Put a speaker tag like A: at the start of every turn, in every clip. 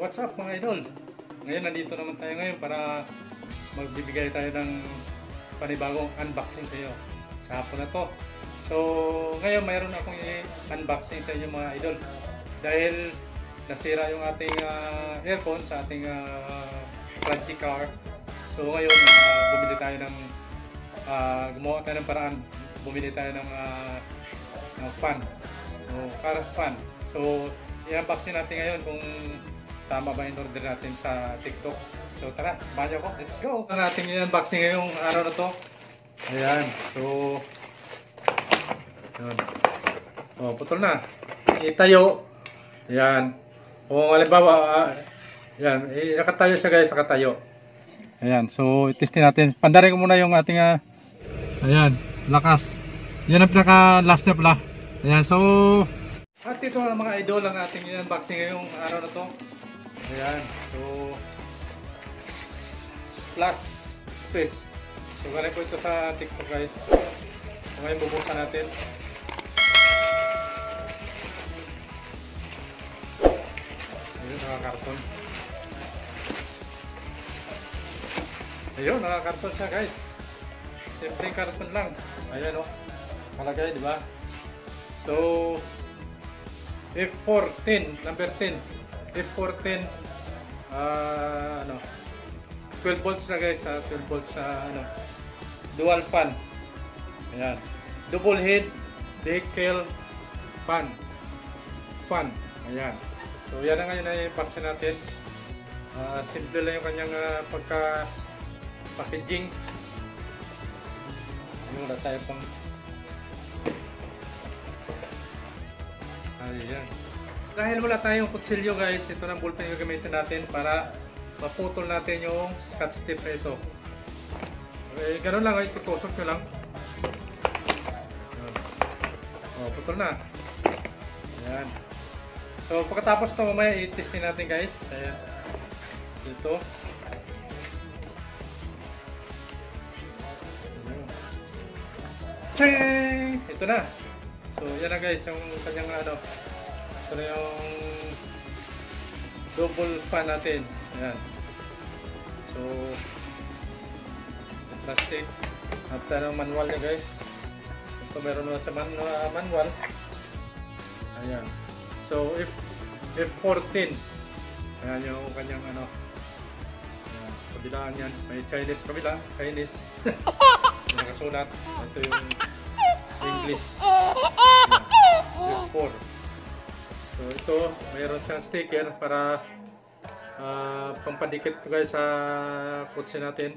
A: What's up mga idol? Ngayon nandito naman tayo ngayon para magbibigay tayo ng panibagong unboxing sa iyo sa hapon na to. So ngayon mayroon akong i-unboxing sa inyo mga idol dahil nasira yung ating aircon sa ating Crunchy car. So ngayon bumili tayo ng gumawa tayo ng paraan, bumili tayo ng fan, car fan. So i-unboxing natin ngayon kung tama ba in order natin sa TikTok. So tara, samahan niyo ako. Let's go! Ang ating i-unboxing ngayong araw na to. Ayan. So yun. Oh, putol na. Itayo. Ayan. Kung halimbawa, ayan, nakatayo siya guys, nakatayo. Ayan. So itestin natin. Pandarin ko muna yung ating ayan, lakas. Yan ang pinaka last niya pala. Ayan. So at ito na mga idol ang ating i-unboxing ngayong araw na to. Ayan, so plus space. So galing po ito sa TikTok guys. So ngayon bubuksan natin. Ayun, nakakarton. Ayun, nakakarton siya guys. Simple karton lang. Ayan o, kalagay diba? So F410, number 10. F410 12 volts na guys, 12 volts dual fan. Ayan. Double head decal fan. Ayan. So yan na ngayon ay i-unboxing natin. Simple lang yung kanyang pagka packaging. Ayun, wala tayo pang ayan. Dahil wala tayong kutsilyo guys, ito ng ballpen yung gagamitin natin para maputol natin yung scotch tape na ito. Okay, ganun lang, itusok nyo lang. Oh, putol na. Ayan. So pagkatapos ito mamaya i-testin natin guys. Ayan. Ito. Ching! Ito na. So yan na guys, yung kanyang ito na yung double fan natin. Ayan. So plastic at ng manual niya guys. Ito meron na sa manual. Ayan. So F14. Ayan yung kanyang ayan, kabilaan yan. May Chinese kabila, Chinese. Nakasulat. Ito yung English. Ayan. F4. So ito, mayroon siyang sticker para pampadikit guys sa kotse natin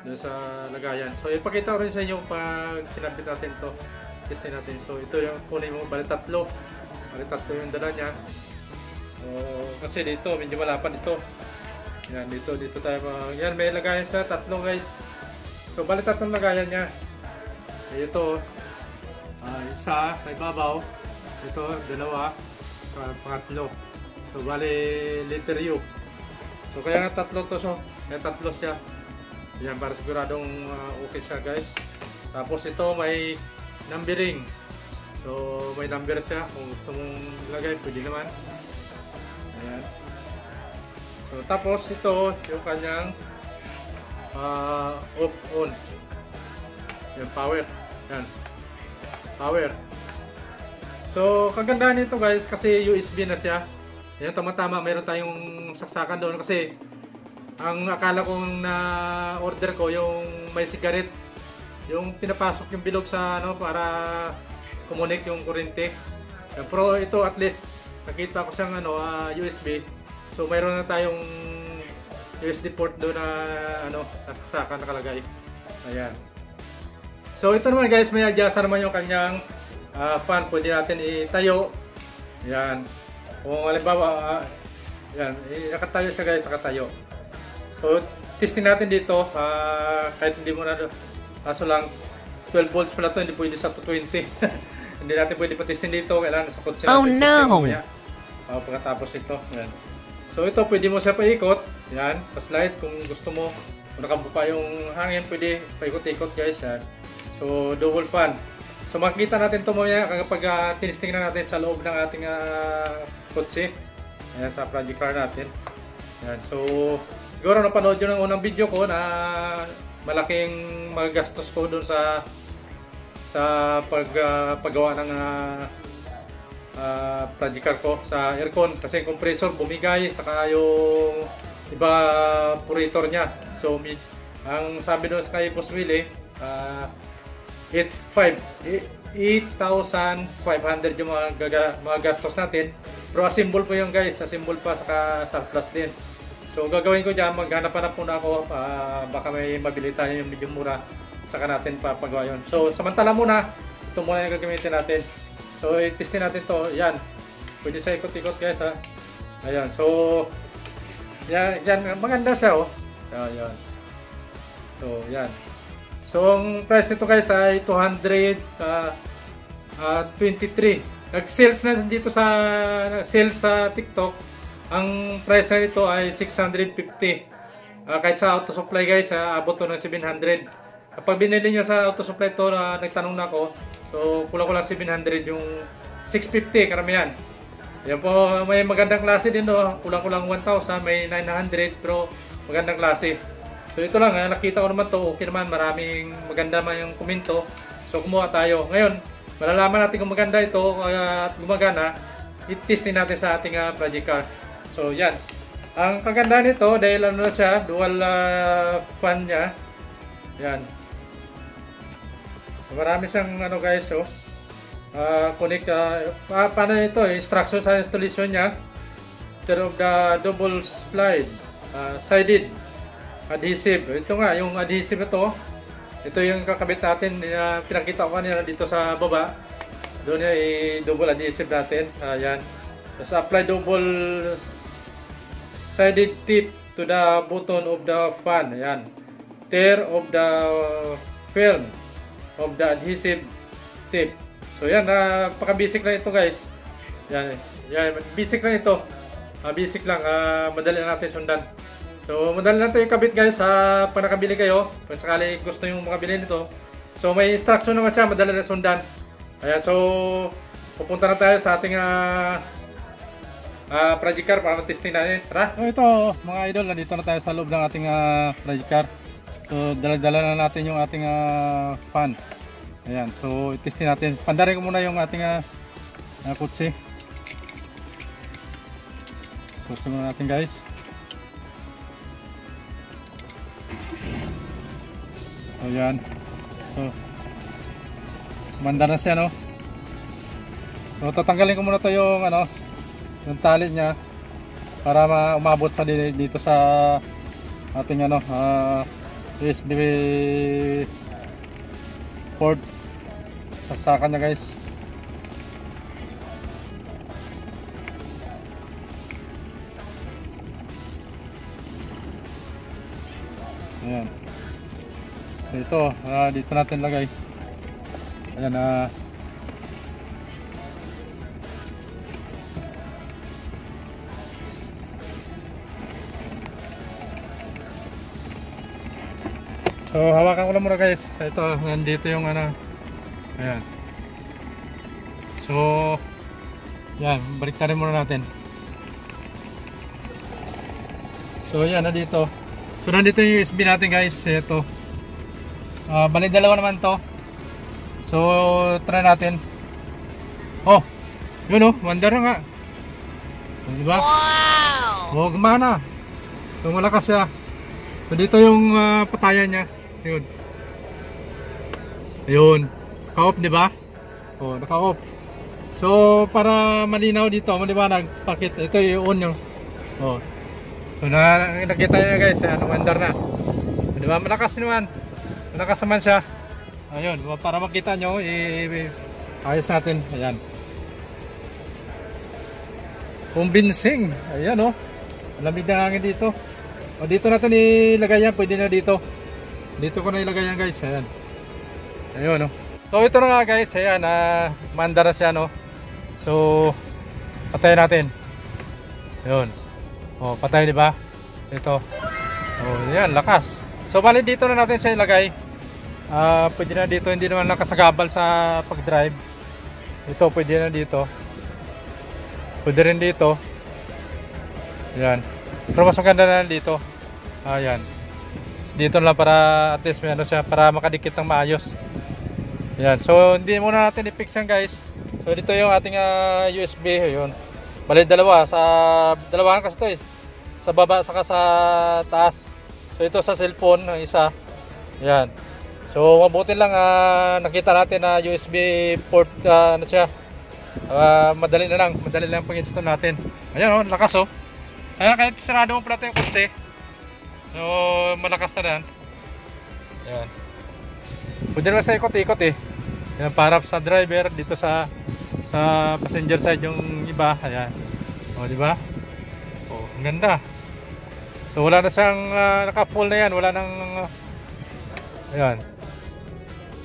A: doon sa lagayan. So ipakita ko rin sa inyo pag kinabit natin ito, testin natin. So ito yung kunin mo, bali tatlo yung dala niya. So kasi dito medyo malapan ito. Yan, dito tayo yan, may lagayan siya, tatlo guys. So bali tatlong lagayan niya. Ito isa sa ibabaw, ito dalawa, pangatlo. So bali letter U. So kaya nga tatlo to, so may tatlo siya. Yan, para siguradong okay siya guys. Tapos ito may numbering. So may number siya, kung gusto mong ilagay pwede naman. Ayan. So tapos ito yung kanyang off on. Yan, power. Yan, power. So kagandahan nito guys kasi USB na siya. Yan, tama-tama mayroon tayong saksakan doon kasi ang akala kong na-order ko yung may cigarette, yung pinapasok yung bilog sa para kumunik yung kuryente. Pero ito at least nakita ko siyang USB. So mayroon na tayong USB port doon na saksakan nakalagay. Ayan. So ito naman guys, may adjust naman yung kanyang fan, pwede natin itayo. Ayan. Kung halimbawa, yan, nakatayo siya guys, nakatayo. So, testing natin dito, kahit hindi mo na, kaso lang, 12 volts pala ito, hindi pwede sa 220. Hindi natin pwede pa-testing dito, kailangan sa kotse natin.
B: Oh no!
A: Pagkatapos ito, yan. So, ito, pwede mo siya paikot, yan, pa-slide kung gusto mo. Kung nakabuka yung hangin, pwede paikot-ikot guys, yan. So, double fan. So makikita natin ito mamaya kapag tinisting na natin sa loob ng ating kotse. Ayan, sa project car natin. Ayan, so siguro napanood nyo ng unang video ko na malaking magagastos ko doon sa paggawa ng project car ko sa aircon, kasi yung compressor bumigay, saka yung evaporator niya. So ang sabi doon kay Boss Willie, 8,500 yung mga gastos natin. Pero assemble po yung guys, assemble pa saka surplus din. So gagawin ko dyan, maghanap-hanap muna ako, baka may mabili tayo yung medyo mura, saka natin papagawa yun. So samantala muna, ito muna yung gagamitin natin. So i-testin natin to. Yan, pwede sa ikot-ikot guys ha. Ayan, so yan, maganda siya oh. Ayan. So yan. So ang price nito guys ay 223. Nag-sales na dito sa sales sa TikTok. Ang price na ito ay 650. Kahit sa auto supply guys, abot to ng 700. Kapag binili nyo sa auto supply to, nagtanong na ako. So kulang-kulang 700 yung 650 karamihan. Yan po, may magandang klase din do. Kulang-kulang 1,000, may 900 pero magandang klase. So ito lang, nakita ko naman to, okay naman, maraming maganda man yung komento. So kumuha tayo. Ngayon, malalaman natin kung maganda ito at gumagana, i-testin natin sa ating project car. So yan. Ang kagandahan nito dahil ano na siya, dual fan niya. Yan. So, marami siyang ano guys, so connect, paano ito, instruction sa installation niya. Instead of the double slide, sided adhesive. Ito nga, yung adhesive ito. Ito yung kakabit natin, pinakita ko kanina dito sa baba. Doon yung i-double adhesive natin. Ayan. Tapos apply double sided tip to the button of the fan. Ayan. Tear of the film of the adhesive tip. So yan, napaka-basic lang ito guys. Yan, basic lang ito. Basic lang, madali natin sundan. So, madali lang ito yung kabit guys, pag nakabili kayo, pag sakali gusto yung makabili nito. So, may instruction naman siya, madali na sundan. Ayan, so, pupunta na tayo sa ating project car para matesting natin. Tara! So, ito mga idol, nandito na tayo sa loob ng ating project car. So, dala-dala na natin yung ating fan. Ayan, so, itesting natin. Pandarin ko muna yung ating kutsi. So, simulan natin guys. Ayan. So, manda na siya, no? So, tatanggalin ko muna to yung, ano, yung tali niya para umabot sa dito sa ating, ano, USB port. Saksakan niya, guys. Ayan. So ito, dito natin lagay. Ayan, so hawakan ko lang muna guys. Ito, nandito yung ano. Ayan. So yan, balik na rin muna natin. So yan, nandito. So nandito yung USB natin guys. Ito. Bali dalawa naman to. So try natin. Oh, yun oh, wonder na nga. Diba? Wow! Oh, gumana. So malakas siya. So dito yung patayan niya. Yun. Ayun. Naka-off, diba? Oh, naka-off. So para malinaw dito, maliwanag, pakit. Ito yung on nyo. Oh. So nakita nyo guys, wonder na. Diba? Malakas naman. Malakas naman siya. Ayun, para makita nyo, ayos natin. Ayan. Convincing. Ayan o. Lamig na hangin dito. O dito natin ilagay yan. Pwede na dito. Dito ko na ilagay yan guys. Ayan. Ayun o. So ito na nga guys. Ayan. Manda na siya no. So patayin natin. Ayun. O patay diba? Ito. O ayan. Lakas. So bali dito na natin siya ilagay. Pwede na dito, hindi naman nakasagabal sa pag-drive. Ito pwede na dito. Pwede rin dito. Ayan. Pero mas maganda na dito. Ayan. Dito lang para at least may ano siya, para makadikit ng maayos. Ayan. So hindi muna natin i-fix yan guys. So dito yung ating USB. Ayun. Bali dalawa. Dalawahan kasi ito eh. Sa baba saka sa taas. So ito sa cellphone, ang isa. Ayan. So mabuti lang nakita natin na USB port ano siya. Madali lang pag-install natin. Ayan oh, lakas oh. Ayan, kahit sarado mo pala ito yung kotse. So malakas na yan. Ayan. Pwede naman sa ikot-ikot eh. Ayan, para sa driver dito sa passenger side yung iba. Ayan. O di ba? Oh, ang ganda. So wala na siyang naka-full na yan, wala nang ayan.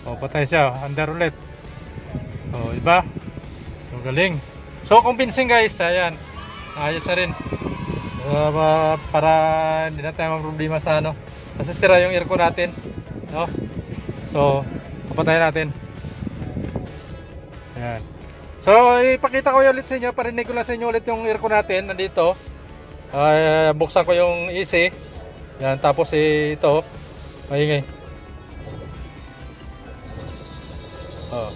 A: O patay siya, under ulit. O iba? So galing. So convincing guys, ayan. Ayos na rin. Para hindi na tayo problema sa ano. Kasi sira yung aircon natin, no? So papatayin natin. Ayan. So ipakita ko ulit sa inyo, parinig ko lang sa inyo ulit yung aircon natin nandito. Buksan ko yung AC. Yan, tapos ito maingay. Oh,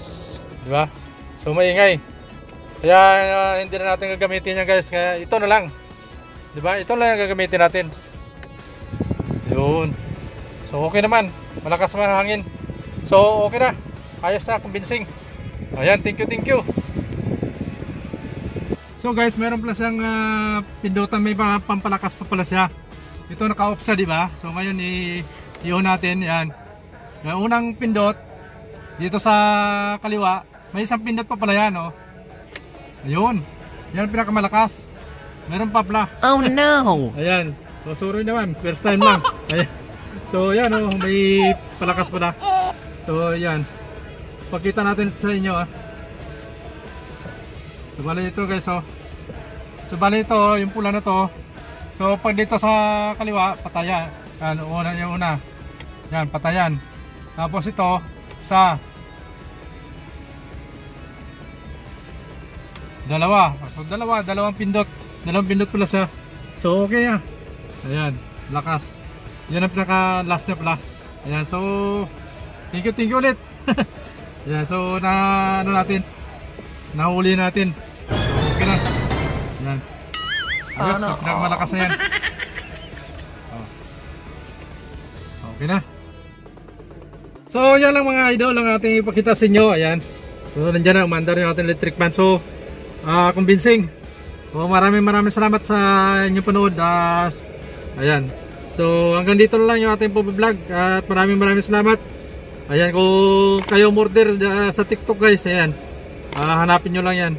A: di ba? So maingay. Kaya hindi na natin gagamitin yan guys. Kaya ito na lang. Di ba? Ito lang ang gagamitin natin. Yun. So okay naman. Malakas man ang hangin. So okay na. Ayos na, convincing. Ayan, thank you. So guys, meron pala siyang pindutan, may pampalakas pa pala siya. Ito naka-off siya, di ba? So ngayon i-on natin, yan. Yung unang pindot dito sa kaliwa, may isang pindot pa pala yan, oh. Ayun. Yan ang pinakamalakas. Meron pa pala.
B: Oh no.
A: Ayan. So sorry naman, first time lang. Ayan. So yan, oh, may palakas pala. So yan. Pakita natin sa inyo, ah. So bali ito guys, oh. So bali ito, yung pula na to. So pag dito sa kaliwa, patayan. Yan, yung una. Yan, patayan. Tapos ito sa dalawa. So dalawang pindot. Dalawang pindot pala siya. So okay ah. Ayan, lakas. Yan ang pinaka last na pala. Ayan, so thank you ulit. Ayan, so ano natin? Nahuli natin. Okay na. Yan. Ayos, pinakamalakas na yan. Oh. Okay na. So yan lang mga idol ang ating ipakita sa inyo. Ayan. So nandiyan na, umandar yung ating electric fan. So convincing. So maraming salamat sa inyong panood. Ayan. So hanggang dito na lang yung ating vlog. At maraming salamat. Ayan, kung kayo order sa TikTok guys, ayan. Hanapin nyo lang yan.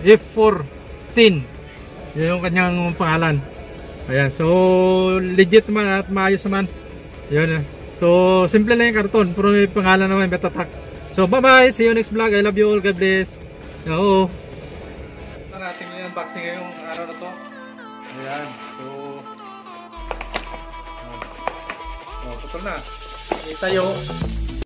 A: F14 yun yung kanyang pangalan. Ayan, so legit naman at maayos naman. Ayan, so simple lang yung karton, pero may pangalan naman, may tatak. So bye bye, see you next vlog. I love you all, God bless. Oo. Ito natin yung unboxing ngayong araw na to. Ayan, so putol na. Itayo.